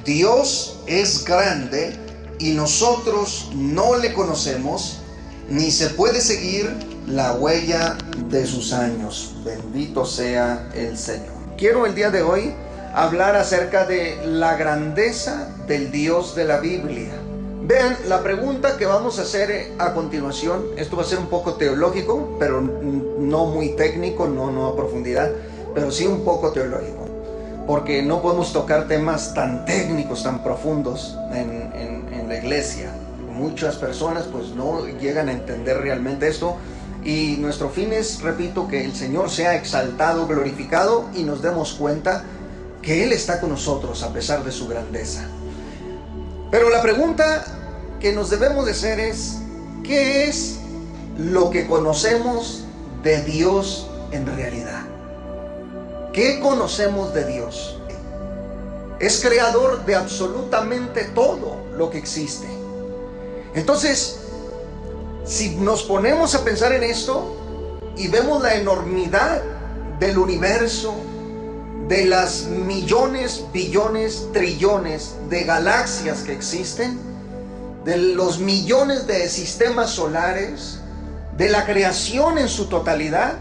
Dios es grande y nosotros no le conocemos, ni se puede seguir la huella de sus años. Bendito sea el Señor. Quiero el día de hoy hablar acerca de la grandeza del Dios de la Biblia. Vean, la pregunta que vamos a hacer a continuación, esto va a ser un poco teológico, pero no muy técnico, no a profundidad, pero sí un poco teológico, porque no podemos tocar temas tan técnicos, tan profundos en la iglesia. Muchas personas pues no llegan a entender realmente esto, y nuestro fin es, repito, que el Señor sea exaltado, glorificado, y nos demos cuenta que Él está con nosotros a pesar de su grandeza. Pero la pregunta que nos debemos de hacer es: ¿qué es lo que conocemos de Dios en realidad? ¿Qué conocemos de Dios? Es creador de absolutamente todo lo que existe. Entonces, si nos ponemos a pensar en esto y vemos la enormidad del universo, de las millones, billones, trillones de galaxias que existen, de los millones de sistemas solares, de la creación en su totalidad,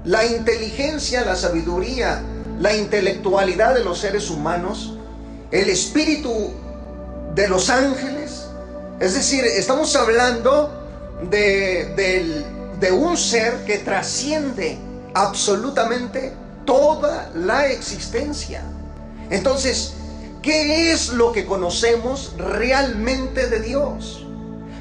la inteligencia, la sabiduría, la intelectualidad de los seres humanos, el espíritu de los ángeles, es decir, estamos hablando de un ser que trasciende absolutamente toda la existencia. Entonces, ¿qué es lo que conocemos realmente de Dios?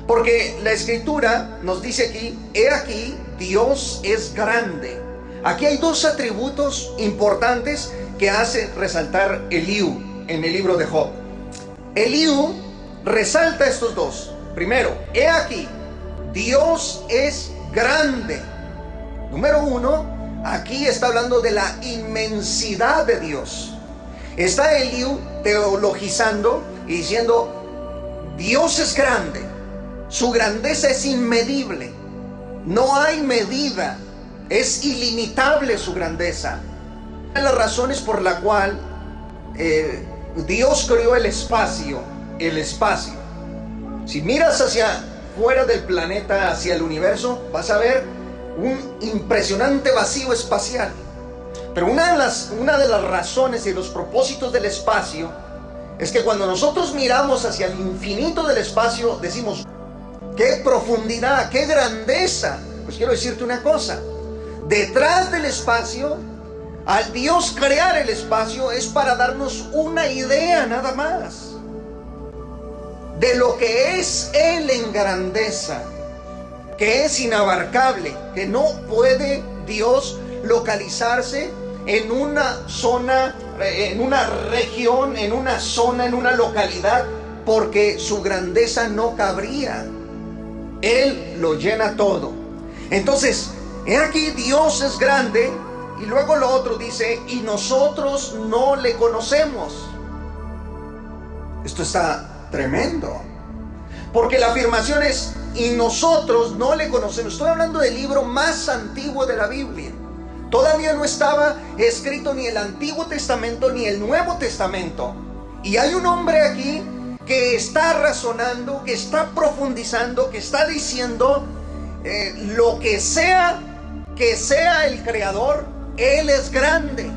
Porque la Escritura nos dice aquí: he aquí, Dios es grande. Aquí hay dos atributos importantes que hace resaltar Eliú en el libro de Job. Eliú resalta estos dos. Primero, he aquí, Dios es grande. Número uno, aquí está hablando de la inmensidad de Dios. Está Eliú teologizando y diciendo: Dios es grande, su grandeza es inmedible, no hay medida, es ilimitable su grandeza. Una de las razones por la cual Dios creó el espacio. Si miras hacia fuera del planeta, hacia el universo, vas a ver un impresionante vacío espacial. Pero una de las razones y los propósitos del espacio es que cuando nosotros miramos hacia el infinito del espacio, decimos: ¡qué profundidad, qué grandeza! Pues quiero decirte una cosa: detrás del espacio, al Dios crear el espacio, es para darnos una idea nada más de lo que es Él en grandeza, que es inabarcable, que no puede Dios localizarse en una zona, en una región, en una zona, en una localidad, porque su grandeza no cabría. Él lo llena todo. Entonces, he aquí, Dios es grande, y luego lo otro dice: y nosotros no le conocemos. Esto está tremendo, porque la afirmación es: y nosotros no le conocemos. Estoy hablando del libro más antiguo de la Biblia. Todavía no estaba escrito ni el Antiguo Testamento ni el Nuevo Testamento, y hay un hombre aquí que está razonando, que está profundizando, que está diciendo: lo que sea el creador, Él es grande.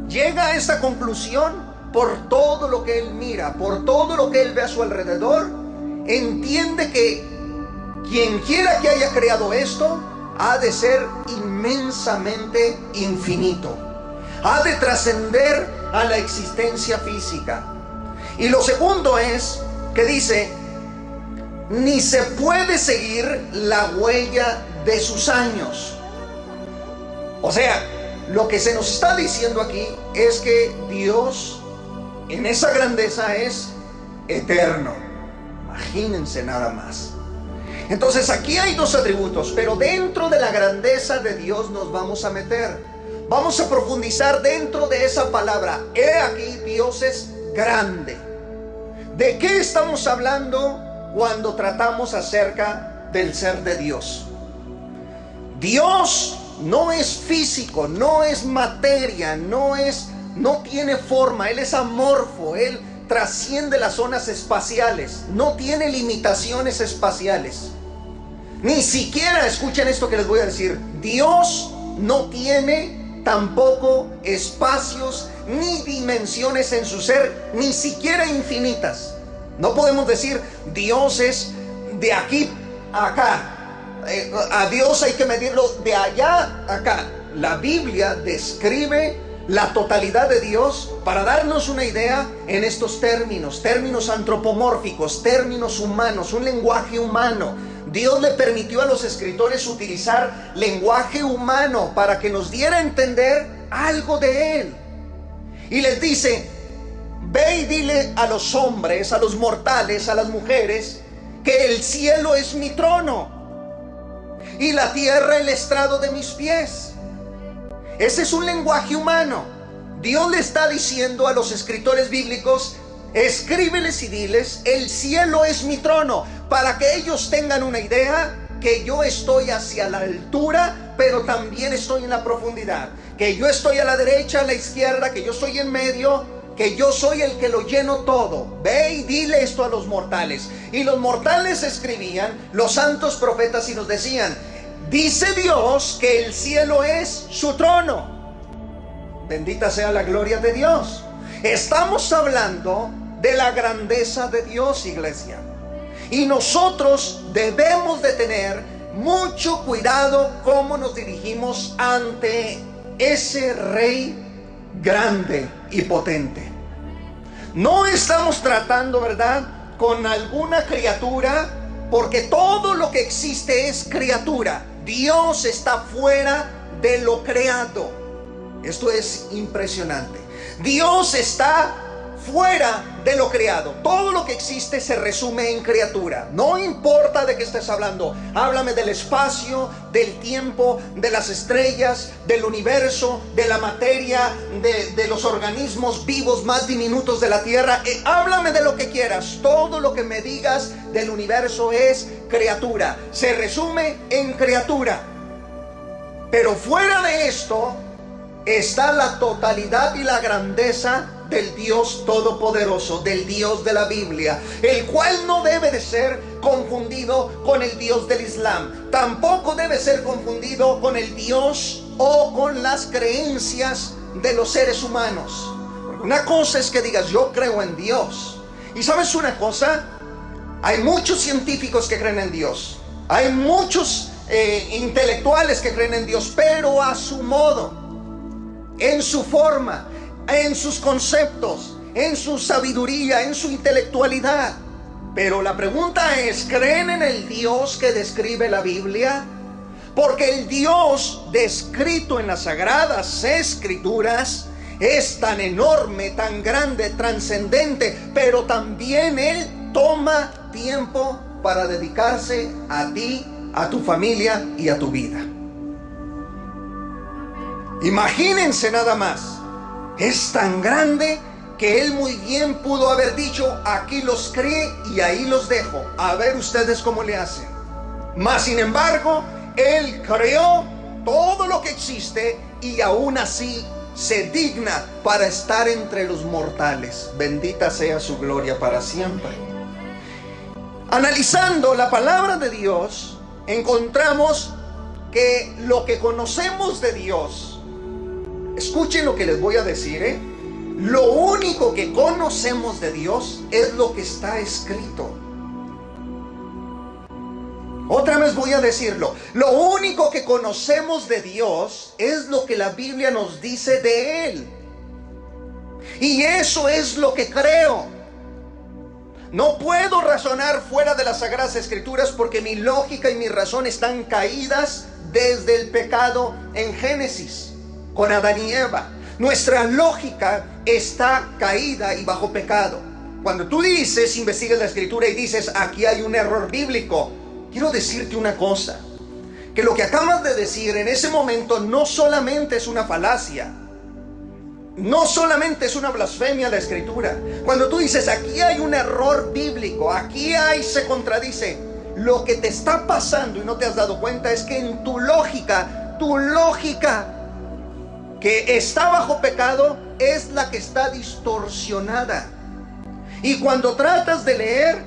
Llega a esta conclusión por todo lo que él mira, por todo lo que él ve a su alrededor. Entiende que quien quiera que haya creado esto ha de ser inmensamente infinito, ha de trascender a la existencia física. Y lo segundo es que dice: ni se puede seguir la huella de sus años. O sea, lo que se nos está diciendo aquí es que Dios en esa grandeza es eterno. Imagínense nada más. Entonces aquí hay dos atributos, pero dentro de la grandeza de Dios nos vamos a meter. Vamos a profundizar dentro de esa palabra. He aquí, Dios es grande. ¿De qué estamos hablando cuando tratamos acerca del ser de Dios? Dios no es físico, no es materia, no es no tiene forma, Él es amorfo, Él trasciende las zonas espaciales, no tiene limitaciones espaciales. Ni siquiera, escuchen esto que les voy a decir, Dios no tiene tampoco espacios ni dimensiones en su ser, ni siquiera infinitas. No podemos decir Dios es de aquí a acá. A Dios hay que medirlo de allá a acá. La Biblia describe la totalidad de Dios para darnos una idea en estos términos antropomórficos, términos humanos, un lenguaje humano. Dios le permitió a los escritores utilizar lenguaje humano para que nos diera a entender algo de Él. Y les dice: ve y dile a los hombres, a los mortales, a las mujeres, que el cielo es mi trono y la tierra el estrado de mis pies. Ese es un lenguaje humano. Dios le está diciendo a los escritores bíblicos: escríbeles y diles, el cielo es mi trono, para que ellos tengan una idea que yo estoy hacia la altura, pero también estoy en la profundidad, que yo estoy a la derecha, a la izquierda, que yo estoy en medio, que yo soy el que lo lleno todo. Ve y dile esto a los mortales. Y los mortales escribían, los santos profetas, y nos decían: dice Dios que el cielo es su trono. Bendita sea la gloria de Dios. Estamos hablando de la grandeza de Dios, iglesia. Y nosotros debemos de tener mucho cuidado cómo nos dirigimos ante ese Rey grande y potente. No estamos tratando, ¿verdad?, con alguna criatura, porque todo lo que existe es criatura. Dios está fuera de lo creado. Esto es impresionante. Dios está fuera de lo creado. Todo lo que existe se resume en criatura. No importa de qué estés hablando. Háblame del espacio, del tiempo, de las estrellas, del universo, de la materia, de los organismos vivos más diminutos de la tierra. Háblame de lo que quieras. Todo lo que me digas del universo es criatura. Se resume en criatura. Pero fuera de esto está la totalidad y la grandeza del Dios todopoderoso, del Dios de la Biblia, el cual no debe de ser confundido con el Dios del Islam. Tampoco debe ser confundido con el Dios o con las creencias de los seres humanos. Una cosa es que digas: yo creo en Dios. Y ¿sabes una cosa? Hay muchos científicos que creen en Dios. Hay muchos intelectuales que creen en Dios, pero a su modo, en su forma, en sus conceptos, en su sabiduría, en su intelectualidad. Pero la pregunta es: ¿creen en el Dios que describe la Biblia? Porque el Dios descrito en las Sagradas Escrituras es tan enorme, tan grande, trascendente, pero también Él toma tiempo para dedicarse a ti, a tu familia y a tu vida. Imagínense nada más. Es tan grande que Él muy bien pudo haber dicho: aquí los crié y ahí los dejo, a ver ustedes cómo le hacen. Mas sin embargo, Él creó todo lo que existe y aún así se digna para estar entre los mortales. Bendita sea su gloria para siempre. Analizando la palabra de Dios, encontramos que lo que conocemos de Dios, escuchen lo que les voy a decir, lo único que conocemos de Dios es lo que está escrito. Otra vez voy a decirlo. Lo único que conocemos de Dios es lo que la Biblia nos dice de Él. Y eso es lo que creo. No puedo razonar fuera de las Sagradas Escrituras porque mi lógica y mi razón están caídas desde el pecado en Génesis, con Adán y Eva. Nuestra lógica está caída y bajo pecado. Cuando tú dices, investigas la Escritura y dices: aquí hay un error bíblico, quiero decirte una cosa, que lo que acabas de decir en ese momento no solamente es una falacia, no solamente es una blasfemia a la Escritura. Cuando tú dices: aquí hay un error bíblico, aquí se contradice, lo que te está pasando y no te has dado cuenta es que en tu lógica que está bajo pecado es la que está distorsionada. Y cuando tratas de leer,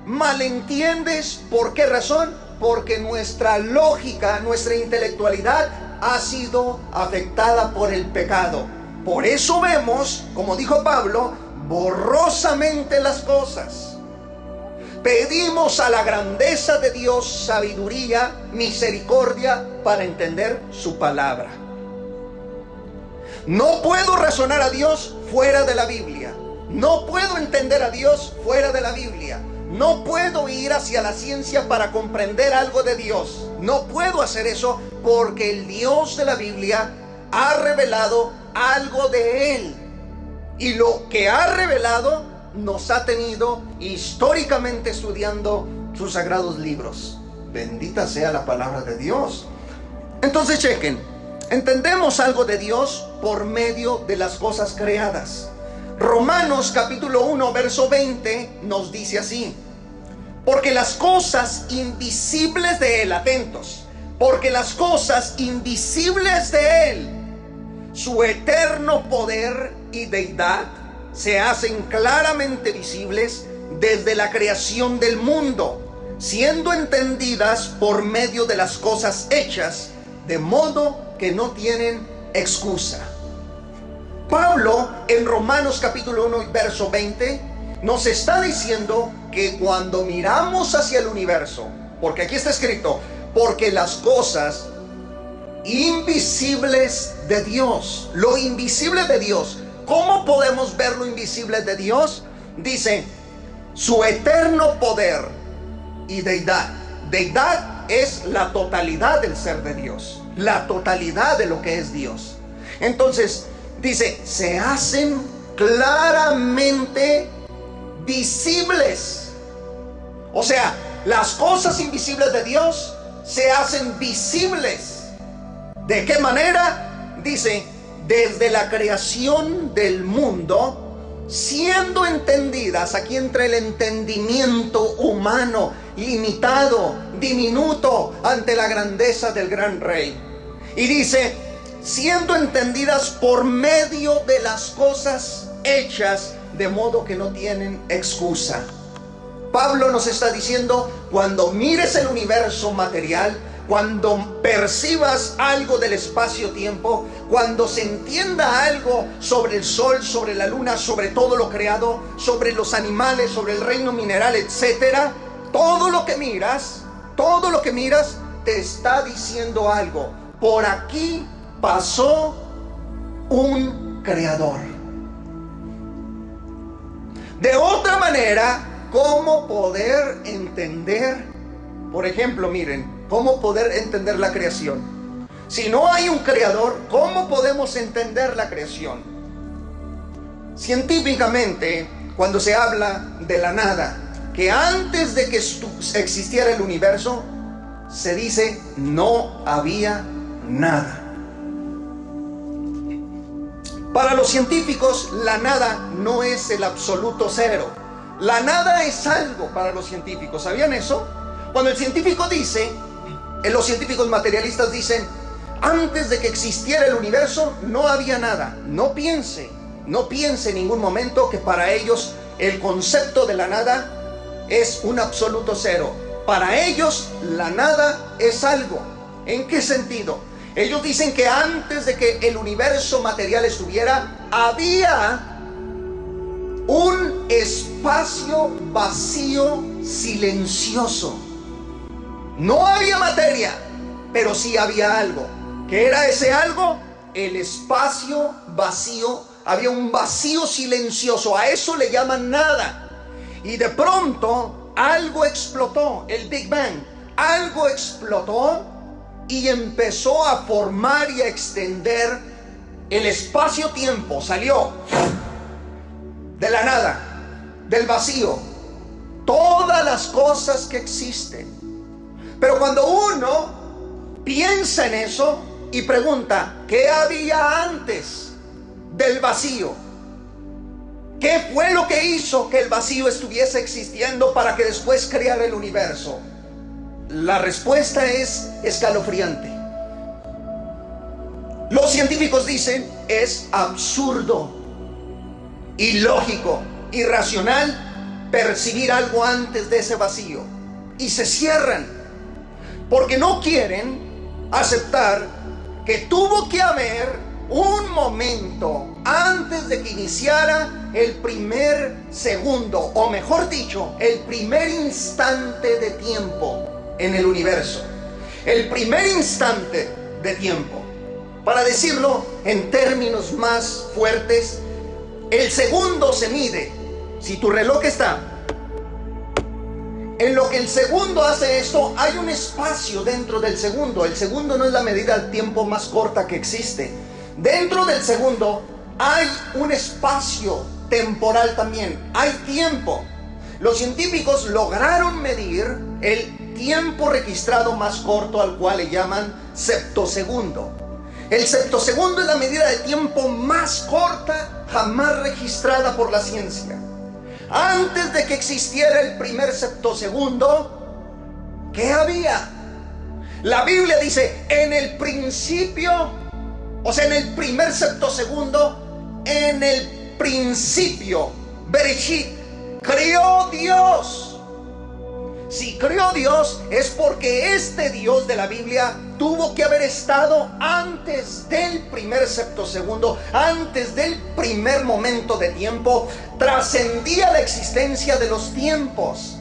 malentiendes. ¿Por qué razón? Porque nuestra lógica, nuestra intelectualidad ha sido afectada por el pecado. Por eso vemos, como dijo Pablo, borrosamente las cosas. Pedimos a la grandeza de Dios sabiduría, misericordia para entender su palabra. No puedo razonar a Dios fuera de la Biblia. No puedo entender a Dios fuera de la Biblia. No puedo ir hacia la ciencia para comprender algo de Dios. No puedo hacer eso porque el Dios de la Biblia ha revelado algo de Él. Y lo que ha revelado nos ha tenido históricamente estudiando sus sagrados libros. Bendita sea la palabra de Dios. Entonces chequen, entendemos algo de Dios por medio de las cosas creadas. Romanos capítulo 1 verso 20 nos dice así: porque las cosas invisibles de Él, atentos, porque las cosas invisibles de Él, su eterno poder y deidad, se hacen claramente visibles desde la creación del mundo, siendo entendidas por medio de las cosas hechas, de modo que no tienen excusa. Pablo en Romanos capítulo 1 verso 20 nos está diciendo que cuando miramos hacia el universo, porque aquí está escrito, porque las cosas invisibles de Dios, lo invisible de Dios, ¿cómo podemos ver lo invisible de Dios? Dice, su eterno poder y deidad. Deidad es la totalidad del ser de Dios, la totalidad de lo que es Dios. Entonces, dice, se hacen claramente visibles. O sea, las cosas invisibles de Dios se hacen visibles. ¿De qué manera? Dice, desde la creación del mundo, siendo entendidas. Aquí entra el entendimiento humano, limitado, diminuto ante la grandeza del gran rey. Y dice, siendo entendidas por medio de las cosas hechas, de modo que no tienen excusa. Pablo nos está diciendo, cuando mires el universo material, cuando percibas algo del espacio-tiempo, cuando se entienda algo sobre el sol, sobre la luna, sobre todo lo creado, sobre los animales, sobre el reino mineral, etcétera, todo lo que miras te está diciendo algo. Por aquí pasó un creador. De otra manera, ¿cómo poder entender? Por ejemplo, miren, ¿cómo poder entender la creación? Si no hay un creador, ¿cómo podemos entender la creación? Científicamente, cuando se habla de la nada, que antes de que existiera el universo, se dice no había nada. Para los científicos, la nada no es el absoluto cero. La nada es algo para los científicos. ¿Sabían eso? Cuando el científico dice, los científicos materialistas dicen, antes de que existiera el universo no había nada. No piense en ningún momento que para ellos el concepto de la nada es un absoluto cero. Para ellos la nada es algo. ¿En qué sentido? Ellos dicen que antes de que el universo material estuviera, había un espacio vacío, silencioso. No había materia, pero sí había algo. ¿Qué era ese algo? El espacio vacío. Había un vacío silencioso. A eso le llaman nada. Y de pronto algo explotó, el Big Bang. Algo explotó y empezó a formar y a extender el espacio-tiempo. Salió de la nada, del vacío, todas las cosas que existen. Pero cuando uno piensa en eso y pregunta, ¿qué había antes del vacío? ¿Qué fue lo que hizo que el vacío estuviese existiendo para que después creara el universo? La respuesta es escalofriante. Los científicos dicen es absurdo, ilógico, irracional percibir algo antes de ese vacío, y se cierran porque no quieren aceptar que tuvo que haber un momento antes de que iniciara el primer segundo, o mejor dicho, el primer instante de tiempo en el universo. El primer instante de tiempo. Para decirlo en términos más fuertes, el segundo se mide. Si tu reloj está en lo que el segundo hace esto, hay un espacio dentro del segundo. El segundo no es la medida del tiempo más corta que existe. Dentro del segundo hay un espacio temporal también. Hay tiempo. Los científicos lograron medir el tiempo registrado más corto, al cual le llaman septosegundo. El septosegundo es la medida de tiempo más corta jamás registrada por la ciencia. Antes de que existiera el primer septosegundo, ¿qué había? La Biblia dice, en el principio, o sea, en el primer septosegundo, en el principio, Bereshit, creó Dios. Si creó Dios, es porque este Dios de la Biblia tuvo que haber estado antes del primer septosegundo, antes del primer momento de tiempo. Trascendía la existencia de los tiempos.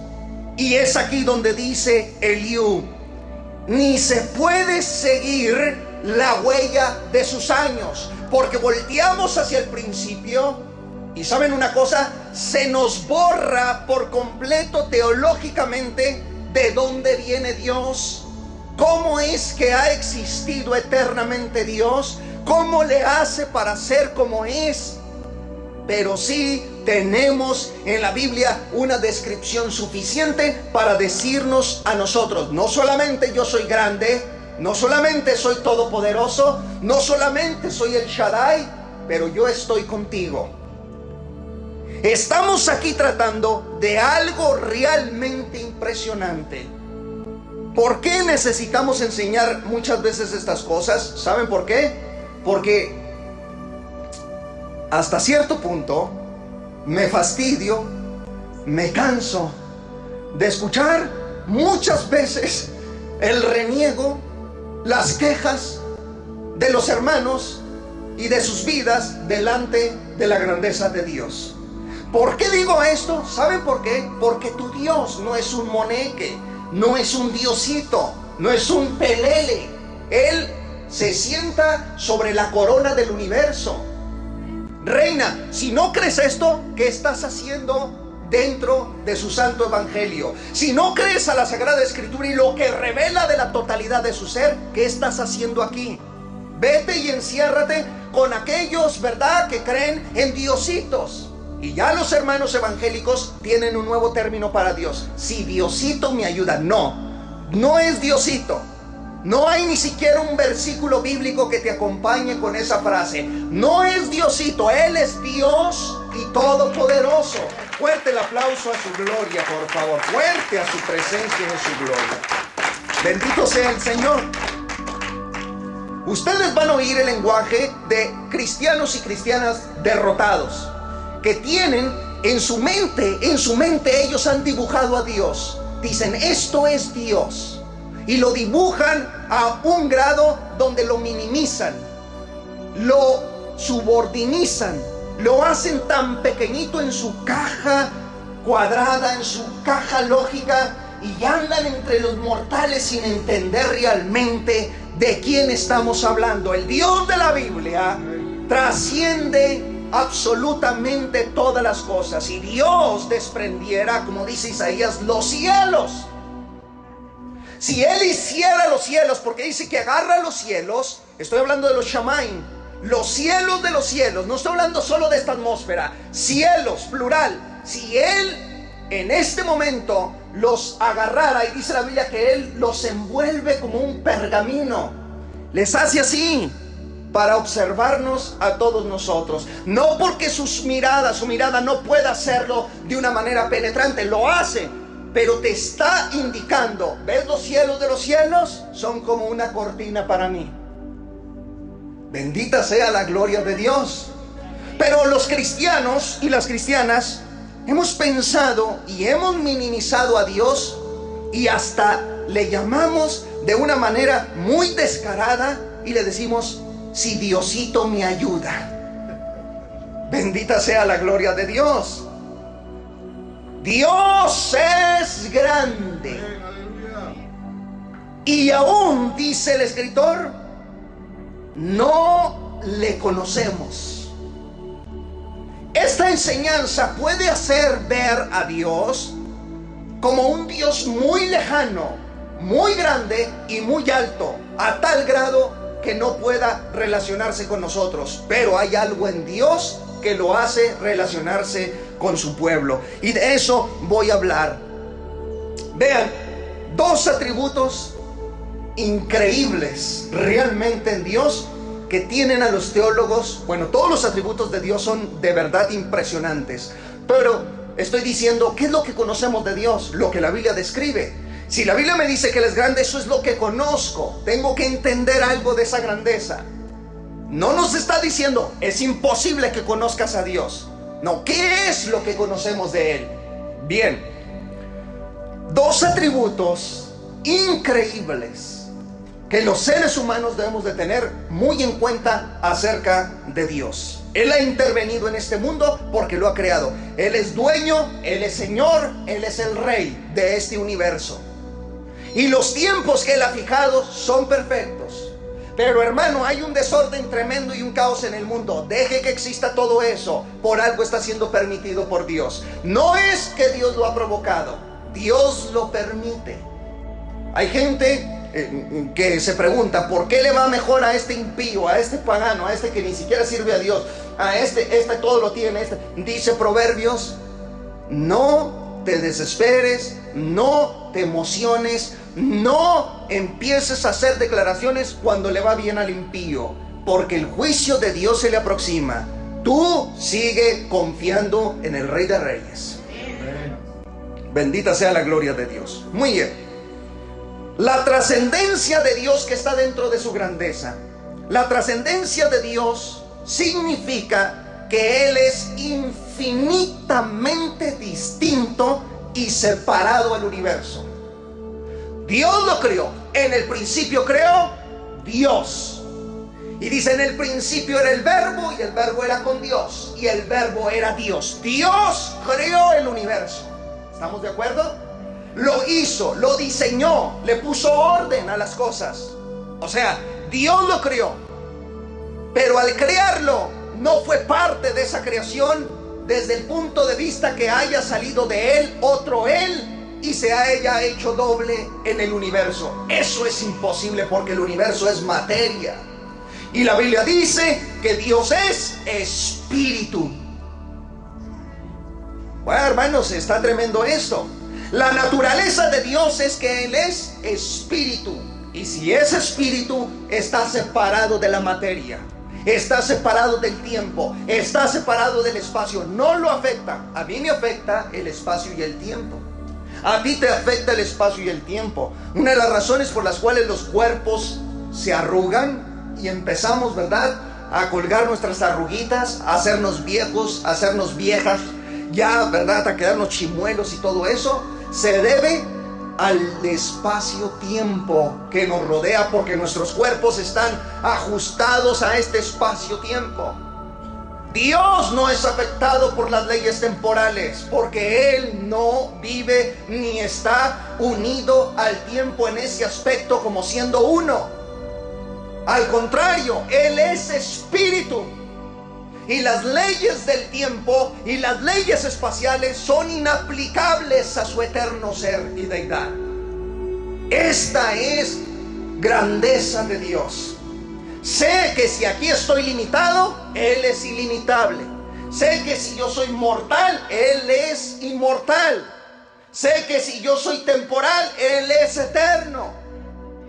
Y es aquí donde dice Eliú, ni se puede seguir la huella de sus años, porque volteamos hacia el principio. Y ¿saben una cosa? Se nos borra por completo teológicamente de dónde viene Dios, cómo es que ha existido eternamente Dios, cómo le hace para ser como es. Pero sí tenemos en la Biblia una descripción suficiente para decirnos a nosotros, no solamente yo soy grande, no solamente soy todopoderoso, no solamente soy el Shaddai, pero yo estoy contigo. Estamos aquí tratando de algo realmente impresionante. ¿Por qué necesitamos enseñar muchas veces estas cosas? ¿Saben por qué? Porque hasta cierto punto me fastidio, me canso de escuchar muchas veces el reniego, las quejas de los hermanos y de sus vidas delante de la grandeza de Dios. ¿Por qué digo esto? ¿Saben por qué? Porque tu Dios no es un moneque, no es un diosito, no es un pelele. Él se sienta sobre la corona del universo. Reina, si no crees esto, ¿qué estás haciendo dentro de su santo evangelio? Si no crees a la Sagrada Escritura y lo que revela de la totalidad de su ser, ¿qué estás haciendo aquí? Vete y enciérrate con aquellos, ¿verdad?, que creen en diositos. Y ya los hermanos evangélicos tienen un nuevo término para Dios. Si Diosito me ayuda. No es Diosito. No hay ni siquiera un versículo bíblico que te acompañe con esa frase. No es Diosito, Él es Dios y todopoderoso. Fuerte el aplauso a su gloria, por favor. Fuerte a su presencia y a su gloria. Bendito sea el Señor. Ustedes van a oír el lenguaje de cristianos y cristianas derrotados, que tienen en su mente ellos han dibujado a Dios. Dicen, esto es Dios. Y lo dibujan a un grado donde lo minimizan, lo subordinizan, lo hacen tan pequeñito en su caja cuadrada, en su caja lógica, y andan entre los mortales sin entender realmente de quién estamos hablando. El Dios de la Biblia trasciende absolutamente todas las cosas. Si Dios desprendiera, como dice Isaías, los cielos, si Él hiciera los cielos, porque dice que agarra los cielos, estoy hablando de los Shamaim, los cielos de los cielos, no estoy hablando solo de esta atmósfera, cielos, plural. Si Él en este momento los agarrara, y dice la Biblia que Él los envuelve como un pergamino, les hace así para observarnos a todos nosotros. No porque su mirada no pueda hacerlo de una manera penetrante, lo hace, pero te está indicando, ¿ves los cielos de los cielos? Son como una cortina para mí. Bendita sea la gloria de Dios. Pero los cristianos y las cristianas hemos pensado y hemos minimizado a Dios y hasta le llamamos de una manera muy descarada y le decimos: si Diosito me ayuda. Bendita sea la gloria de Dios. Dios es grande. Y aún, dice el escritor, no le conocemos. Esta enseñanza puede hacer ver a Dios como un Dios muy lejano, muy grande y muy alto, a tal grado que no pueda relacionarse con nosotros. Pero hay algo en Dios que lo hace relacionarse con su pueblo, y de eso voy a hablar. Vean, dos atributos increíbles realmente en Dios que tienen a los teólogos. Bueno, todos los atributos de Dios son de verdad impresionantes, pero estoy diciendo, ¿qué es lo que conocemos de Dios? Lo que la Biblia describe. Si la Biblia me dice que Él es grande, eso es lo que conozco. Tengo que entender algo de esa grandeza. No nos está diciendo, es imposible que conozcas a Dios. No, ¿qué es lo que conocemos de Él? Bien, dos atributos increíbles que los seres humanos debemos de tener muy en cuenta acerca de Dios. Él ha intervenido en este mundo porque lo ha creado. Él es dueño, Él es Señor, Él es el Rey de este universo. Y los tiempos que Él ha fijado son perfectos. Pero hermano, hay un desorden tremendo y un caos en el mundo. Deje que exista todo eso. Por algo está siendo permitido por Dios. No es que Dios lo ha provocado, Dios lo permite. Hay gente que se pregunta, ¿por qué le va mejor a este impío, a este pagano, a este que ni siquiera sirve a Dios, a este todo lo tiene? Dice Proverbios: no te desesperes, no te emociones, no empieces a hacer declaraciones cuando le va bien al impío, porque el juicio de Dios se le aproxima. Tú sigue confiando en el Rey de Reyes. Bendita sea la gloria de Dios. Muy bien. La trascendencia de Dios que está dentro de su grandeza. La trascendencia de Dios significa que Él es infinitamente distinto y separado al universo. Dios lo creó. En el principio creó Dios. Y dice: en el principio era el Verbo, y el Verbo era con Dios, y el Verbo era Dios. Dios creó el universo. ¿Estamos de acuerdo? Lo hizo, lo diseñó, le puso orden a las cosas. O sea, Dios lo creó. Pero al crearlo, no fue parte de esa creación desde el punto de vista que haya salido de Él otro Él y se haya hecho doble en el universo. Eso es imposible, porque el universo es materia. Y la Biblia dice que Dios es espíritu. Bueno, hermanos, está tremendo esto. La naturaleza de Dios es que Él es espíritu. Y si es espíritu, está separado de la materia, está separado del tiempo, está separado del espacio. No lo afecta. A mí me afecta el espacio y el tiempo. A ti te afecta el espacio y el tiempo. Una de las razones por las cuales los cuerpos se arrugan y empezamos, ¿verdad?, a colgar nuestras arruguitas, a hacernos viejos, a hacernos viejas, ya, ¿verdad?, a quedarnos chimuelos y todo eso, se debe al espacio-tiempo que nos rodea, porque nuestros cuerpos están ajustados a este espacio-tiempo. Dios no es afectado por las leyes temporales, porque Él no vive ni está unido al tiempo en ese aspecto como siendo uno. Al contrario, Él es espíritu. Y las leyes del tiempo y las leyes espaciales son inaplicables a su eterno ser y deidad. Esta es grandeza de Dios. Sé que si aquí estoy limitado, Él es ilimitable. Sé que si yo soy mortal, Él es inmortal. Sé que si yo soy temporal, Él es eterno.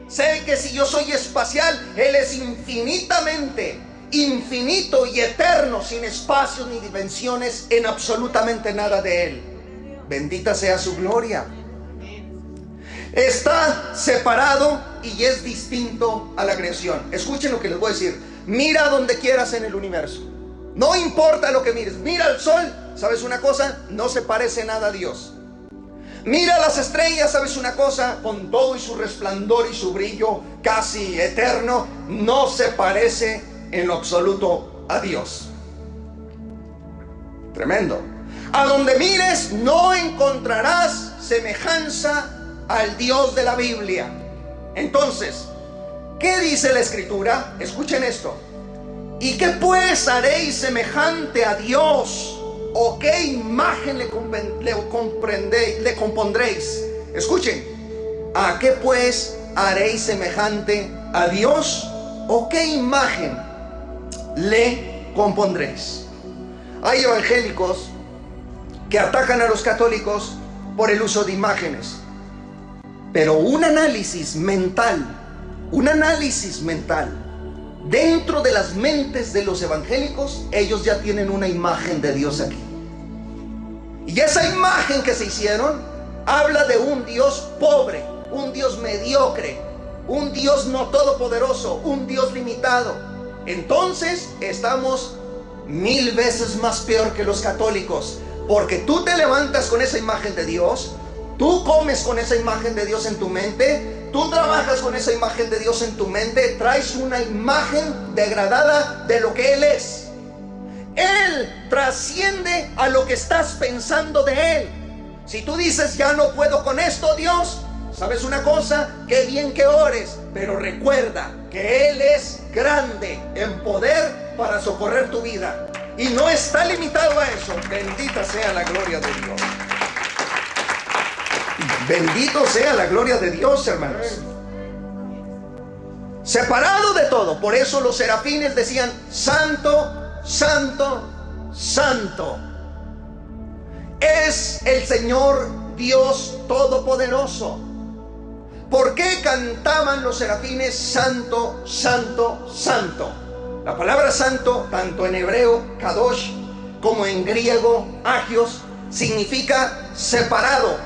Sé que si yo soy espacial, Él es infinitamente infinito y eterno, sin espacios ni dimensiones en absolutamente nada de Él. Bendita sea su gloria. Está separado y es distinto a la creación. Escuchen lo que les voy a decir. Mira donde quieras en el universo. No importa lo que mires. Mira el sol. ¿Sabes una cosa? No se parece nada a Dios. Mira las estrellas. ¿Sabes una cosa? Con todo y su resplandor y su brillo casi eterno, no se parece en lo absoluto a Dios. Tremendo. A donde mires no encontrarás semejanza al Dios de la Biblia. Entonces, ¿qué dice la Escritura? Escuchen esto. ¿Y qué pues haréis semejante a Dios? ¿O qué imagen le compondréis? Escuchen. ¿A qué pues haréis semejante a Dios? ¿O qué imagen le compondréis? Hay evangélicos que atacan a los católicos por el uso de imágenes. Pero un análisis mental dentro de las mentes de los evangélicos, ellos ya tienen una imagen de Dios aquí. Y esa imagen que se hicieron habla de un Dios pobre, un Dios mediocre, un Dios no todopoderoso, un Dios limitado. Entonces estamos 1000 veces más peor que los católicos, porque tú te levantas con esa imagen de Dios, tú comes con esa imagen de Dios en tu mente, tú trabajas con esa imagen de Dios en tu mente, traes una imagen degradada de lo que Él es. Él trasciende a lo que estás pensando de Él. Si tú dices, ya no puedo con esto, Dios, ¿sabes una cosa? Qué bien que ores, pero recuerda que Él es grande en poder para socorrer tu vida. Y no está limitado a eso. Bendita sea la gloria de Dios. Bendito sea la gloria de Dios, hermanos. Separado de todo. Por eso los serafines decían, santo, santo, santo es el Señor Dios Todopoderoso. ¿Por qué cantaban los serafines santo, santo, santo? La palabra santo, tanto en hebreo, kadosh, como en griego, agios, significa separado,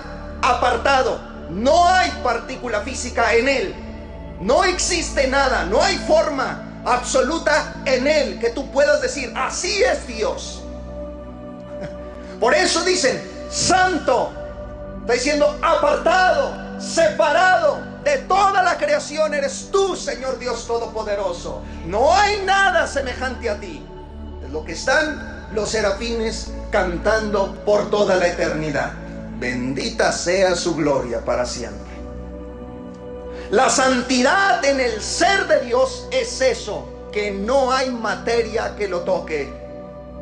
apartado. No hay partícula física en Él. No existe nada, no hay forma absoluta en Él que tú puedas decir, así es Dios. Por eso dicen, santo. Está diciendo, apartado, separado de toda la creación eres tú, Señor Dios Todopoderoso. No hay nada semejante a ti. Es lo que están los serafines cantando por toda la eternidad. Bendita sea su gloria para siempre. La santidad en el ser de Dios es eso, que no hay materia que lo toque.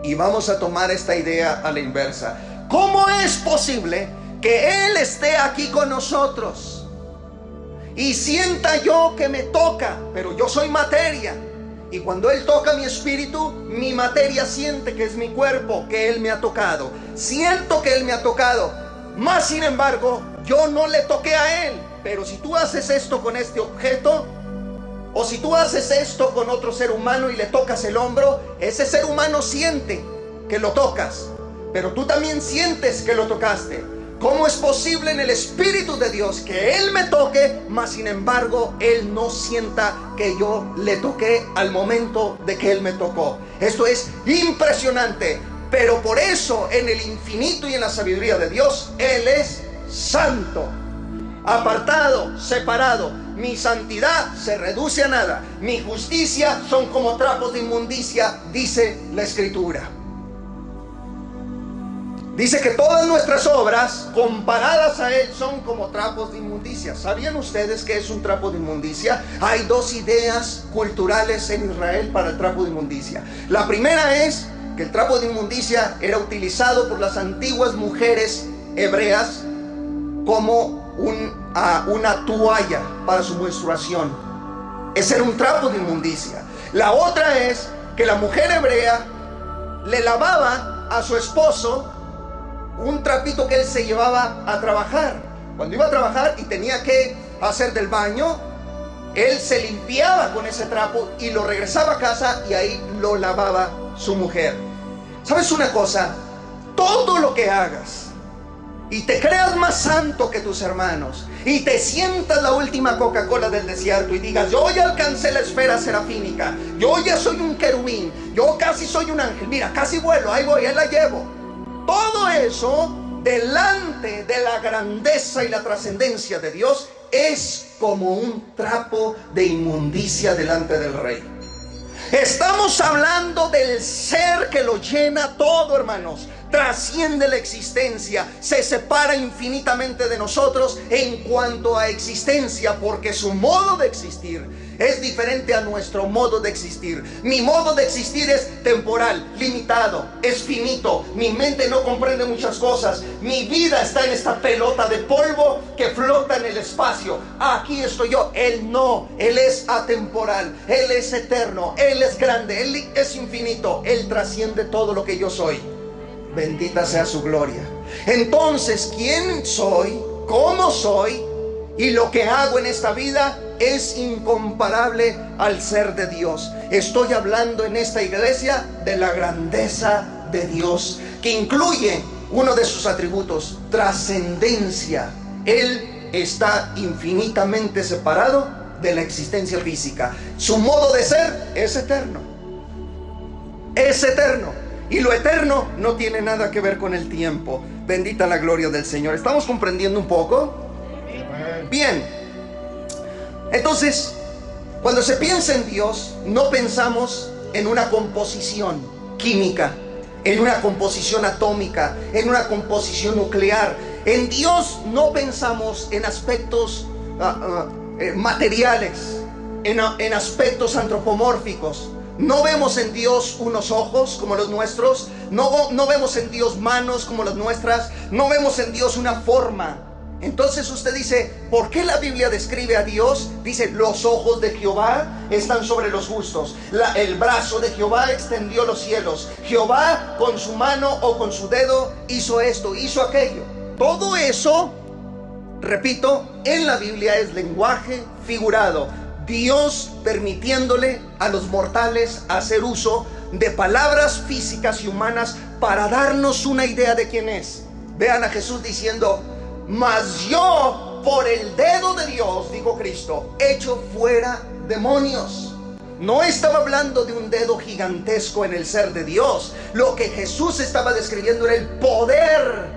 Y vamos a tomar esta idea a la inversa. ¿Cómo es posible que Él esté aquí con nosotros y sienta yo que me toca? Pero yo soy materia. Y cuando Él toca mi espíritu, mi materia siente que es mi cuerpo, que Él me ha tocado. Siento que Él me ha tocado. Más sin embargo, yo no le toqué a Él. Pero si tú haces esto con este objeto, o si tú haces esto con otro ser humano y le tocas el hombro, ese ser humano siente que lo tocas, pero tú también sientes que lo tocaste. ¿Cómo es posible en el Espíritu de Dios que Él me toque, mas sin embargo Él no sienta que yo le toqué al momento de que Él me tocó? Esto es impresionante, pero por eso en el infinito y en la sabiduría de Dios, Él es santo, apartado, separado. Mi santidad se reduce a nada. Mi justicia son como trapos de inmundicia, dice la Escritura. Dice que todas nuestras obras comparadas a Él son como trapos de inmundicia. ¿Sabían ustedes qué es un trapo de inmundicia? Hay dos ideas culturales en Israel para el trapo de inmundicia. La primera es que el trapo de inmundicia era utilizado por las antiguas mujeres hebreas como una toalla para su menstruación. Ese era un trapo de inmundicia. La otra es que la mujer hebrea le lavaba a su esposo un trapito que él se llevaba a trabajar. Cuando iba a trabajar y tenía que hacer del baño, él se limpiaba con ese trapo y lo regresaba a casa y ahí lo lavaba su mujer. ¿Sabes una cosa? Todo lo que hagas y te creas más santo que tus hermanos y te sientas la última Coca-Cola del desierto y digas: yo ya alcancé la esfera serafínica, yo ya soy un querubín, yo casi soy un ángel, mira, casi vuelo, ahí voy, ahí la llevo. Todo eso delante de la grandeza y la trascendencia de Dios es como un trapo de inmundicia delante del Rey. Estamos hablando del ser que lo llena todo, hermanos. Trasciende la existencia, se separa infinitamente de nosotros en cuanto a existencia, porque su modo de existir es diferente a nuestro modo de existir. Mi modo de existir es temporal, limitado, es finito. Mi mente no comprende muchas cosas. Mi vida está en esta pelota de polvo que flota en el espacio. Aquí estoy yo. Él no, Él es atemporal, Él es eterno, Él es grande, Él es infinito. Él trasciende todo lo que yo soy. Bendita sea su gloria. Entonces, ¿quién soy? ¿Cómo soy? Y lo que hago en esta vida es incomparable al ser de Dios. Estoy hablando en esta iglesia de la grandeza de Dios, que incluye uno de sus atributos: trascendencia. Él está infinitamente separado de la existencia física. Su modo de ser es eterno. Es eterno. Y lo eterno no tiene nada que ver con el tiempo. Bendita la gloria del Señor. ¿Estamos comprendiendo un poco? Bien. Entonces, cuando se piensa en Dios, no pensamos en una composición química, en una composición atómica, en una composición nuclear. En Dios no pensamos en aspectos materiales, en aspectos antropomórficos. No vemos en Dios unos ojos como los nuestros. No vemos en Dios manos como las nuestras. No vemos en Dios una forma. Entonces usted dice: ¿por qué la Biblia describe a Dios? Dice: los ojos de Jehová están sobre los justos. El brazo de Jehová extendió los cielos. Jehová con su mano o con su dedo hizo esto, hizo aquello. Todo eso, repito, en la Biblia es lenguaje figurado. Dios permitiéndole a los mortales hacer uso de palabras físicas y humanas para darnos una idea de quién es. Vean a Jesús diciendo: mas yo por el dedo de Dios, dijo Cristo, echo fuera demonios. No estaba hablando de un dedo gigantesco en el ser de Dios. Lo que Jesús estaba describiendo era el poder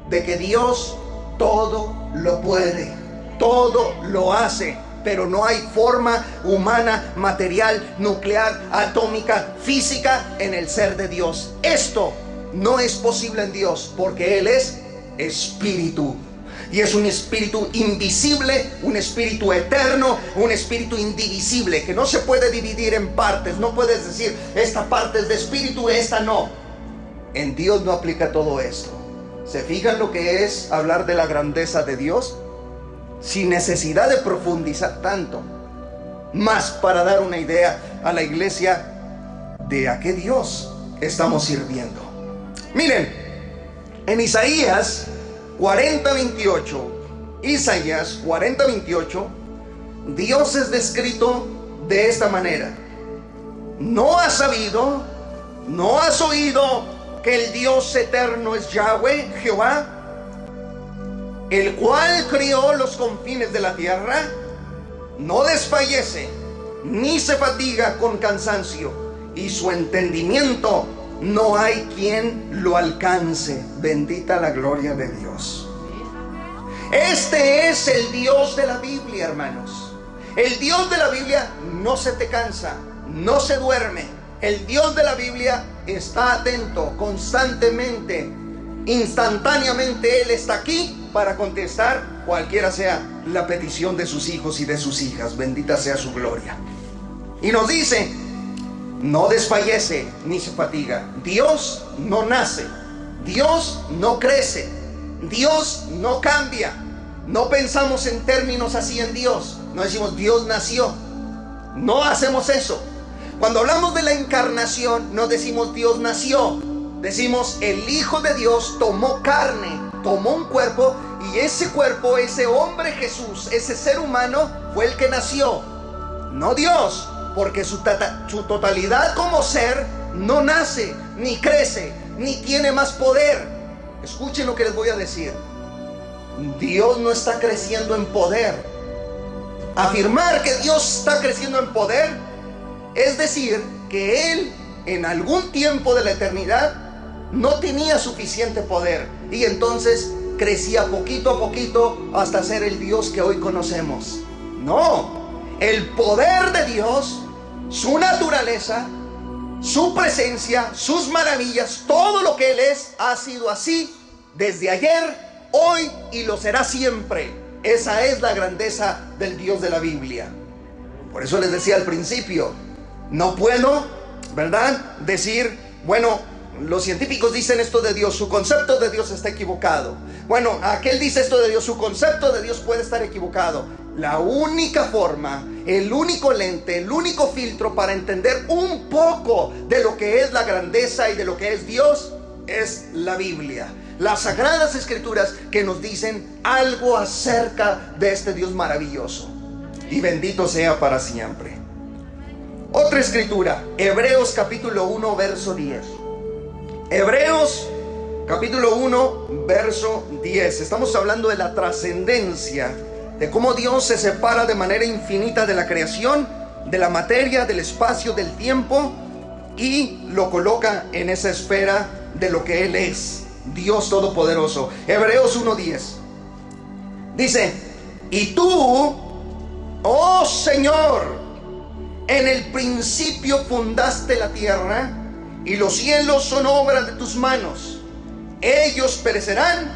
de que Dios todo lo puede, todo lo hace. Pero no hay forma humana, material, nuclear, atómica, física en el ser de Dios. Esto no es posible en Dios, porque Él es espíritu. Y es un espíritu invisible, un espíritu eterno, un espíritu indivisible, que no se puede dividir en partes. No puedes decir: esta parte es de espíritu, esta no. En Dios no aplica todo esto. ¿Se fijan lo que es hablar de la grandeza de Dios? Sin necesidad de profundizar tanto, más para dar una idea a la iglesia de a qué Dios estamos sirviendo. Miren, en Isaías 40:28, Isaías 40:28, Dios es descrito de esta manera: ¿no has sabido, no has oído que el Dios eterno es Yahweh, Jehová, el cual crió los confines de la tierra? No desfallece, ni se fatiga con cansancio, y su entendimiento no hay quien lo alcance. Bendita la gloria de Dios. Este es el Dios de la Biblia, hermanos. El Dios de la Biblia no se te cansa, no se duerme. El Dios de la Biblia está atento constantemente, instantáneamente. Él está aquí para contestar cualquiera sea la petición de sus hijos y de sus hijas. Bendita sea su gloria. Y nos dice: no desfallece ni se fatiga. Dios no nace, Dios no crece, Dios no cambia. No pensamos en términos así en Dios. No decimos: Dios nació. No hacemos eso. Cuando hablamos de la encarnación, no decimos: Dios nació. Decimos: el Hijo de Dios tomó carne, tomó un cuerpo, y ese cuerpo, ese hombre Jesús, ese ser humano fue el que nació, no Dios, porque su totalidad como ser no nace, ni crece, ni tiene más poder. escuchen lo que les voy a decir. Dios no está creciendo en poder. Afirmar que Dios está creciendo en poder es decir que Él en algún tiempo de la eternidad no tenía suficiente poder y entonces crecía poquito a poquito hasta ser el Dios que hoy conocemos. No, el poder de Dios, su naturaleza, su presencia, sus maravillas, todo lo que Él es, ha sido así desde ayer, hoy y lo será siempre. Esa es la grandeza del Dios de la Biblia. Por eso les decía al principio, no puedo, ¿verdad?, decir, bueno, los científicos dicen esto de Dios, su concepto de Dios está equivocado. Bueno, aquel dice esto de Dios, su concepto de Dios puede estar equivocado. La única forma, el único lente, el único filtro para entender un poco de lo que es la grandeza y de lo que es Dios es la Biblia. Las Sagradas Escrituras que nos dicen algo acerca de este Dios maravilloso. Y bendito sea para siempre. Otra escritura, Hebreos capítulo 1, verso 10. Hebreos capítulo 1, verso 10. Estamos hablando de la trascendencia, de cómo Dios se separa de manera infinita de la creación, de la materia, del espacio, del tiempo, y lo coloca en esa esfera de lo que Él es, Dios Todopoderoso. Hebreos 1:10 dice: y tú, oh Señor, en el principio fundaste la tierra, y los cielos son obra de tus manos. Ellos perecerán,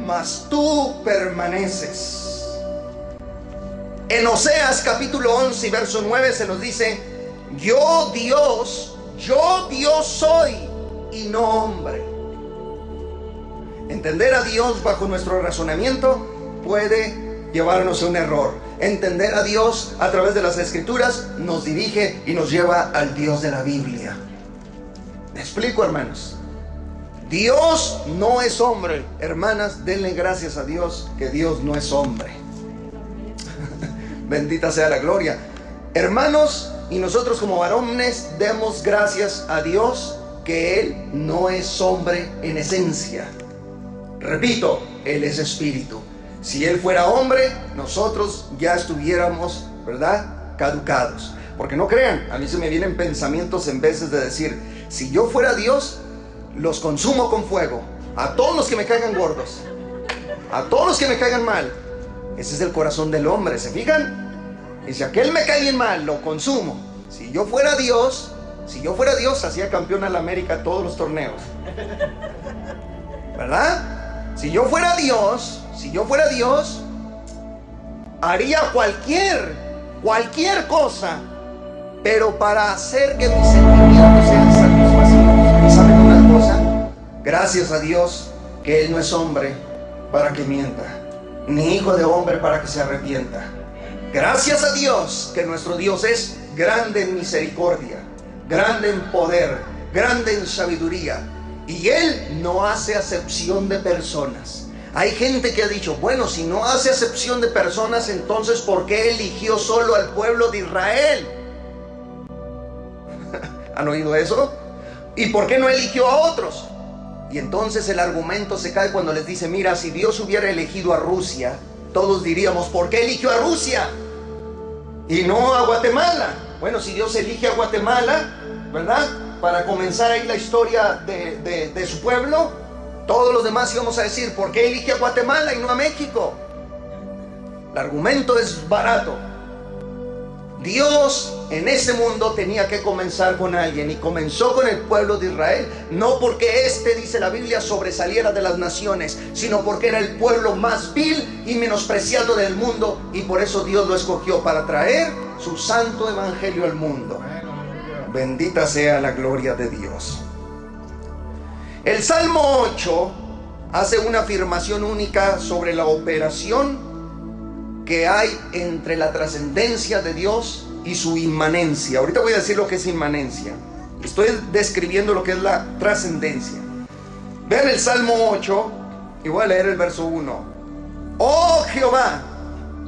mas tú permaneces. En Oseas capítulo 11 y verso 9 se nos dice: yo Dios soy y no hombre. Entender a Dios bajo nuestro razonamiento puede llevarnos a un error. Entender a Dios a través de las Escrituras nos dirige y nos lleva al Dios de la Biblia. ¿Me explico, hermanos? Dios no es hombre. Hermanas, denle gracias a Dios que Dios no es hombre. Bendita sea la gloria. Hermanos, y nosotros como varones demos gracias a Dios que Él no es hombre en esencia. Repito, Él es espíritu. Si Él fuera hombre, nosotros ya estuviéramos, ¿verdad?, caducados. Porque no crean, a mí se me vienen pensamientos en veces de decir: si yo fuera Dios, los consumo con fuego. A todos los que me caigan gordos, a todos los que me caigan mal. Ese es el corazón del hombre, ¿se fijan? Y si aquel me cae bien mal, lo consumo. Si yo fuera Dios, hacía campeón a la América todos los torneos, ¿verdad? Si yo fuera Dios, haría cualquier cosa, pero para hacer que mis sentimientos sean satisfacidos. ¿Y saben una cosa? Gracias a Dios que Él no es hombre para que mienta, ni hijo de hombre para que se arrepienta. Gracias a Dios que nuestro Dios es grande en misericordia, grande en poder, grande en sabiduría, y Él no hace acepción de personas. Hay gente que ha dicho: bueno, si no hace acepción de personas, entonces ¿por qué eligió solo al pueblo de Israel? ¿Han oído eso? ¿Y por qué no eligió a otros? Y entonces el argumento se cae cuando les dice: mira, si Dios hubiera elegido a Rusia, todos diríamos: ¿por qué eligió a Rusia y no a Guatemala? Bueno, si Dios elige a Guatemala, ¿verdad?, para comenzar ahí la historia de su pueblo, todos los demás íbamos a decir: ¿por qué elige a Guatemala y no a México? El argumento es barato. Dios en ese mundo tenía que comenzar con alguien, y comenzó con el pueblo de Israel, no porque dice la Biblia, sobresaliera de las naciones, sino porque era el pueblo más vil y menospreciado del mundo, y por eso Dios lo escogió para traer su santo evangelio al mundo. Bendita sea la gloria de Dios. El Salmo 8 hace una afirmación única sobre la operación que hay entre la trascendencia de Dios y su inmanencia. Ahorita voy a decir lo que es inmanencia. Estoy describiendo lo que es la trascendencia. Vean el Salmo 8 y voy a leer el verso 1. Oh Jehová,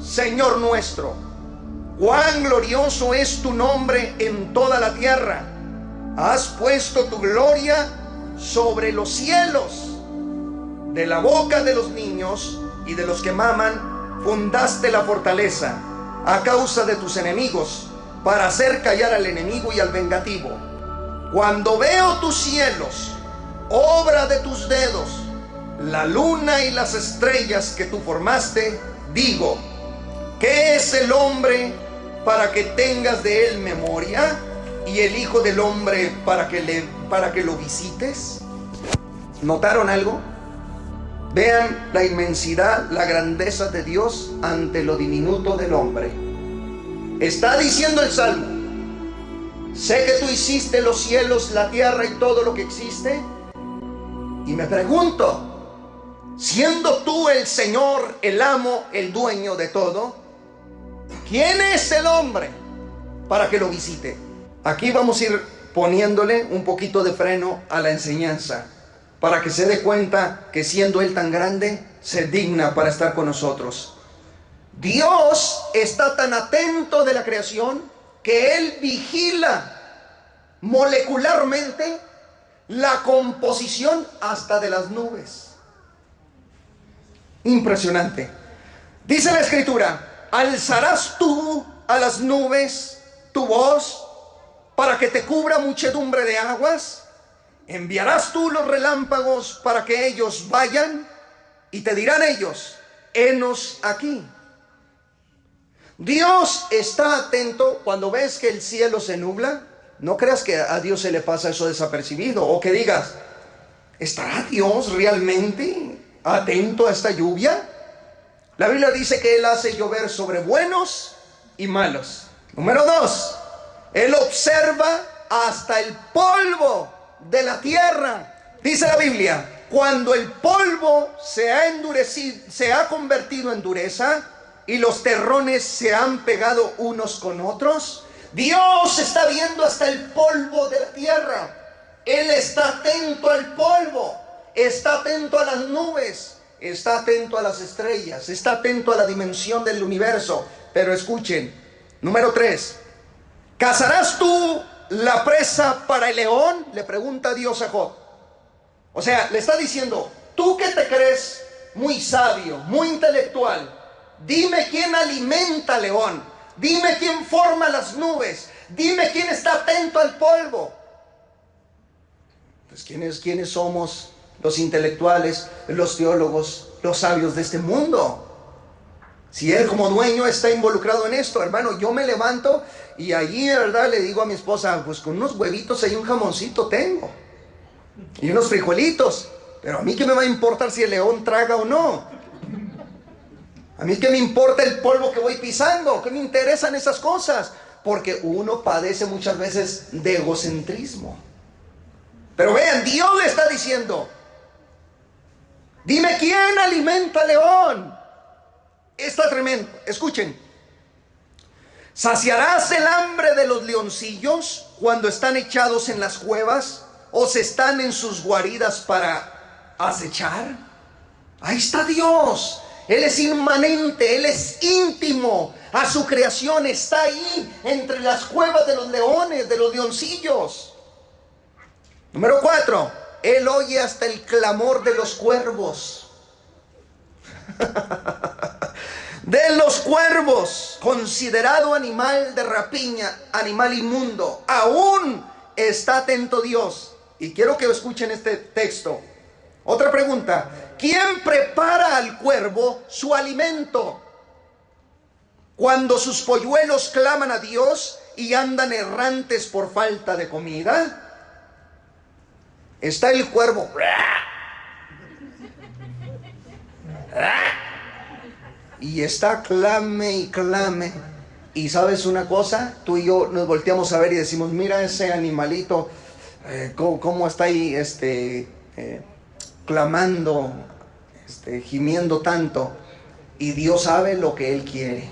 Señor nuestro, cuán glorioso es tu nombre en toda la tierra. Has puesto tu gloria sobre los cielos. De la boca de los niños y de los que maman, fundaste la fortaleza a causa de tus enemigos, para hacer callar al enemigo y al vengativo. Cuando veo tus cielos, obra de tus dedos, la luna y las estrellas que tú formaste, digo, ¿qué es el hombre para que tengas de él memoria? ¿Y el hijo del hombre para que lo visites? ¿Notaron algo? Vean la inmensidad, la grandeza de Dios ante lo diminuto del hombre. Está diciendo el Salmo: sé que tú hiciste los cielos, la tierra y todo lo que existe. Y me pregunto, siendo tú el Señor, el amo, el dueño de todo, ¿quién es el hombre para que lo visite? Aquí vamos a ir poniéndole un poquito de freno a la enseñanza, para que se dé cuenta que siendo Él tan grande, se digna para estar con nosotros. Dios está tan atento de la creación que Él vigila molecularmente la composición hasta de las nubes. Impresionante. Dice la Escritura: alzarás tú a las nubes tu voz para que te cubra muchedumbre de aguas. Enviarás tú los relámpagos para que ellos vayan, y te dirán ellos: henos aquí. Dios está atento. Cuando ves que el cielo se nubla, no creas que a Dios se le pasa eso desapercibido, o que digas: ¿estará Dios realmente atento a esta lluvia? La Biblia dice que Él hace llover sobre buenos y malos. Número 2, Él observa hasta el polvo de la tierra. Dice la Biblia: cuando el polvo se ha endurecido, se ha convertido en dureza, y los terrones se han pegado unos con otros, Dios está viendo hasta el polvo de la tierra. Él está atento al polvo, está atento a las nubes, está atento a las estrellas, está atento a la dimensión del universo. Pero escuchen, número 3, ¿cazarás tú la presa para el león? Le pregunta Dios a Job. O sea, le está diciendo: tú que te crees muy sabio, muy intelectual, dime quién alimenta al león, dime quién forma las nubes, dime quién está atento al polvo. Pues ¿quiénes somos los intelectuales, los teólogos, los sabios de este mundo? Si Él como dueño está involucrado en esto, hermano, yo me levanto y allí de verdad le digo a mi esposa: pues con unos huevitos y un jamoncito tengo, y unos frijolitos, pero a mí qué me va a importar si el león traga o no. A mí qué me importa el polvo que voy pisando, qué me interesan esas cosas, porque uno padece muchas veces de egocentrismo. Pero vean, Dios le está diciendo: dime quién alimenta al león. Está tremendo. Escuchen: ¿saciarás el hambre de los leoncillos cuando están echados en las cuevas o se están en sus guaridas para acechar? Ahí está Dios. Él es inmanente, Él es íntimo a su creación. Está ahí entre las cuevas de los leones, de los leoncillos. Número 4, Él oye hasta el clamor de los cuervos. De los cuervos, considerado animal de rapiña, animal inmundo, aún está atento Dios. Y quiero que escuchen este texto. Otra pregunta: ¿quién prepara al cuervo su alimento cuando sus polluelos claman a Dios y andan errantes por falta de comida? Está el cuervo y está clame y clame. Y ¿sabes una cosa? Tú y yo nos volteamos a ver y decimos: mira ese animalito, cómo está ahí clamando, gimiendo tanto. Y Dios sabe lo que Él quiere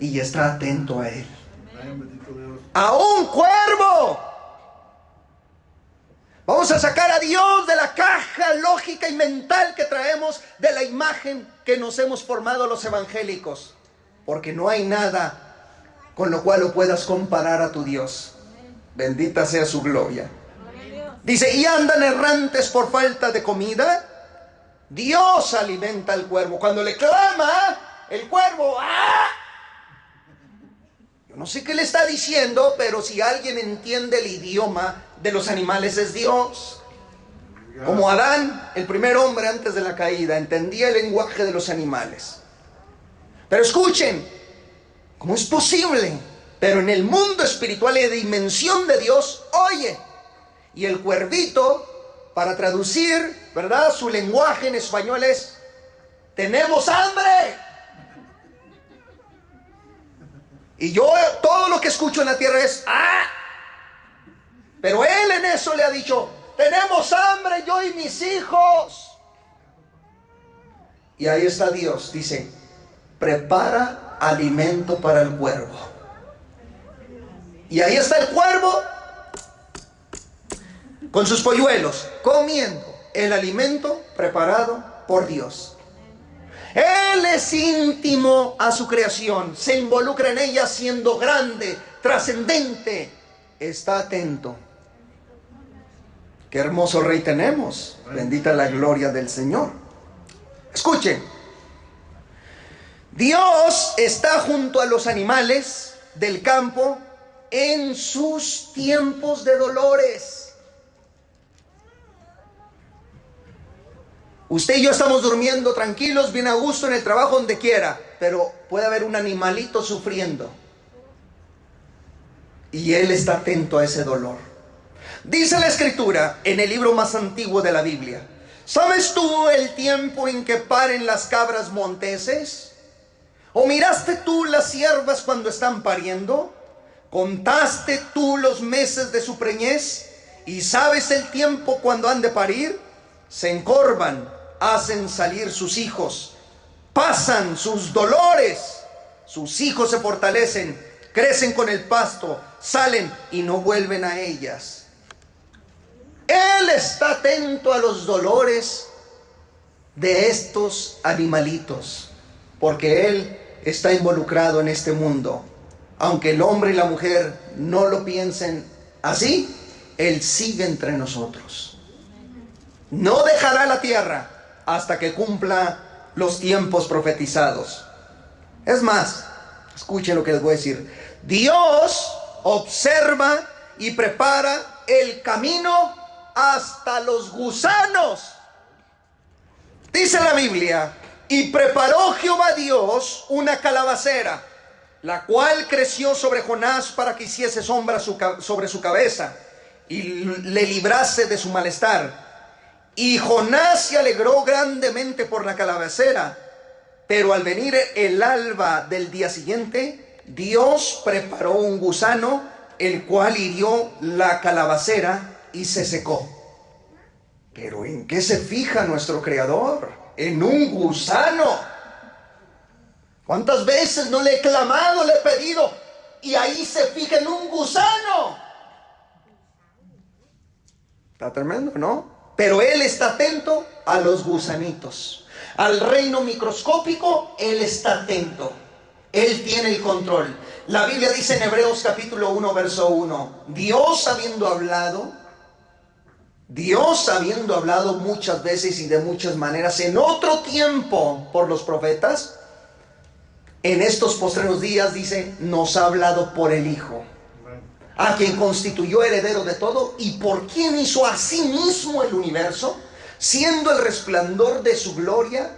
y está atento a Él. ¡A un cuervo! Vamos a sacar a Dios de la caja lógica y mental que traemos, de la imagen que nos hemos formado los evangélicos, porque no hay nada con lo cual lo puedas comparar a tu Dios. Bendita sea su gloria. Dice, y andan errantes por falta de comida. Dios alimenta al cuervo. Cuando le clama, el cuervo, ¡ah! Yo no sé qué le está diciendo, pero si alguien entiende el idioma de los animales es Dios. Como Adán, el primer hombre antes de la caída, entendía el lenguaje de los animales. Pero escuchen, ¿cómo es posible? Pero en el mundo espiritual y de dimensión de Dios, oye. Y el cuervito, para traducir, ¿verdad?, su lenguaje en español es, tenemos hambre. Y yo todo lo que escucho en la tierra es, ¡ah! Pero él en eso le ha dicho, tenemos hambre yo y mis hijos. Y ahí está Dios, dice, prepara alimento para el cuervo. Y ahí está el cuervo con sus polluelos, comiendo el alimento preparado por Dios. Él es íntimo a su creación, se involucra en ella siendo grande, trascendente, está atento. Qué hermoso rey tenemos, bendita la gloria del Señor. Escuchen, Dios está junto a los animales del campo en sus tiempos de dolores. Usted y yo estamos durmiendo tranquilos, bien a gusto en el trabajo, donde quiera, pero puede haber un animalito sufriendo. Y Él está atento a ese dolor. Dice la Escritura en el libro más antiguo de la Biblia, ¿sabes tú el tiempo en que paren las cabras monteses? ¿O miraste tú las ciervas cuando están pariendo? ¿Contaste tú los meses de su preñez? ¿Y sabes el tiempo cuando han de parir? Se encorvan, hacen salir sus hijos, pasan sus dolores, sus hijos se fortalecen, crecen con el pasto, salen y no vuelven a ellas. Él está atento a los dolores de estos animalitos, porque Él está involucrado en este mundo. Aunque el hombre y la mujer no lo piensen así, Él sigue entre nosotros. No dejará la tierra hasta que cumpla los tiempos profetizados. Es más, escuchen lo que les voy a decir. Dios observa y prepara el camino hasta los gusanos. Dice la Biblia, y preparó Jehová Dios una calabacera, la cual creció sobre Jonás para que hiciese sombra sobre su cabeza y le librase de su malestar. Y Jonás se alegró grandemente por la calabacera, pero al venir el alba del día siguiente, Dios preparó un gusano, el cual hirió la calabacera y se secó. Pero ¿en qué se fija nuestro Creador? En un gusano. ¿Cuántas veces no le he clamado, le he pedido, y ahí se fija en un gusano? Está tremendo, ¿no? Pero Él está atento a los gusanitos. Al reino microscópico, Él está atento. Él tiene el control. La Biblia dice en Hebreos capítulo 1, verso 1, Dios habiendo hablado muchas veces y de muchas maneras en otro tiempo por los profetas, en estos postreros días, dice, nos ha hablado por el Hijo, a quien constituyó heredero de todo y por quien hizo a sí mismo el universo, siendo el resplandor de su gloria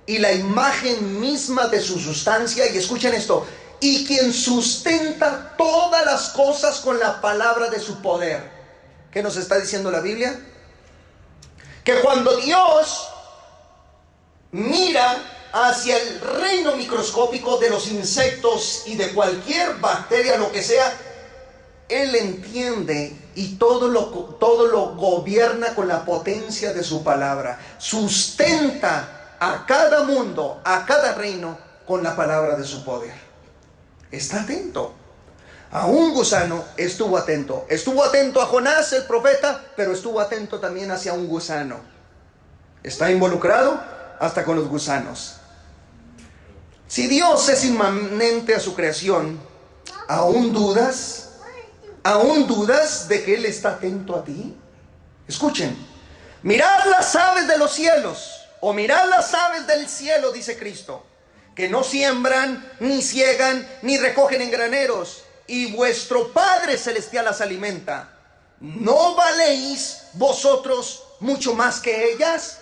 y la imagen misma de su sustancia. Y escuchen esto, y quien sustenta todas las cosas con la palabra de su poder. ¿Qué nos está diciendo la Biblia? Que cuando Dios mira hacia el reino microscópico de los insectos y de cualquier bacteria, lo que sea, Él entiende y todo lo gobierna con la potencia de su palabra. Sustenta a cada mundo, a cada reino, con la palabra de su poder. Está atento. A un gusano estuvo atento. Estuvo atento a Jonás, el profeta, pero estuvo atento también hacia un gusano. Está involucrado hasta con los gusanos. Si Dios es inmanente a su creación, ¿aún dudas? ¿Aún dudas de que Él está atento a ti? Escuchen, mirad las aves de los cielos, o mirad las aves del cielo, dice Cristo, que no siembran, ni ciegan, ni recogen en graneros, y vuestro Padre Celestial las alimenta. ¿No valéis vosotros mucho más que ellas?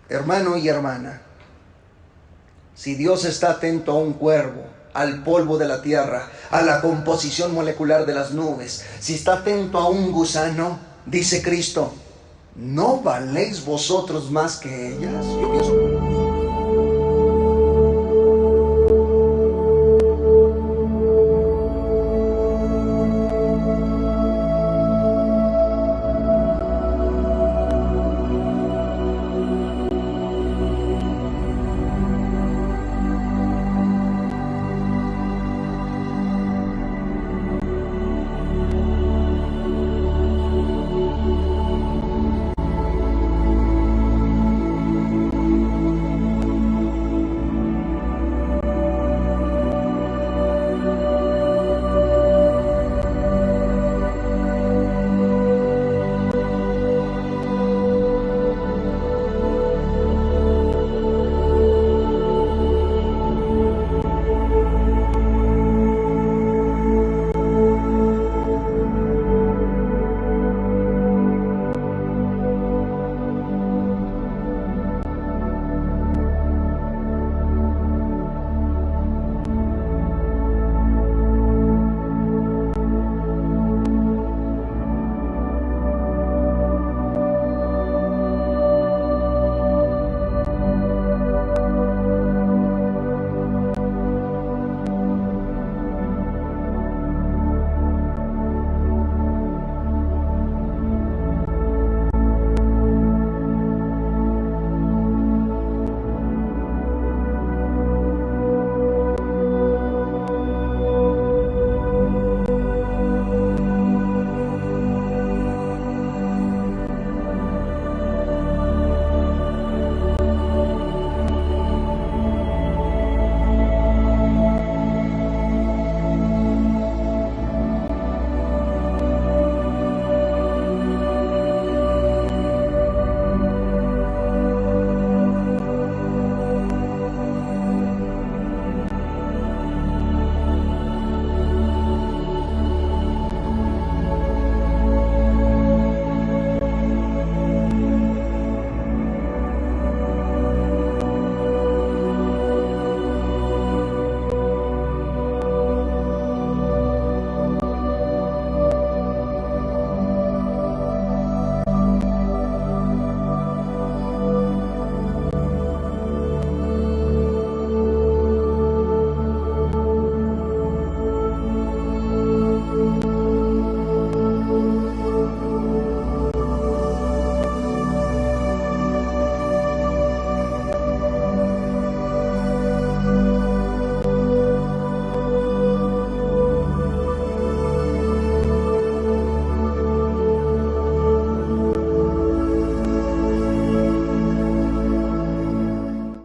Hermano y hermana, si Dios está atento a un cuervo, al polvo de la tierra, a la composición molecular de las nubes, si está atento a un gusano, dice Cristo, ¿no valéis vosotros más que ellas? Yo pienso que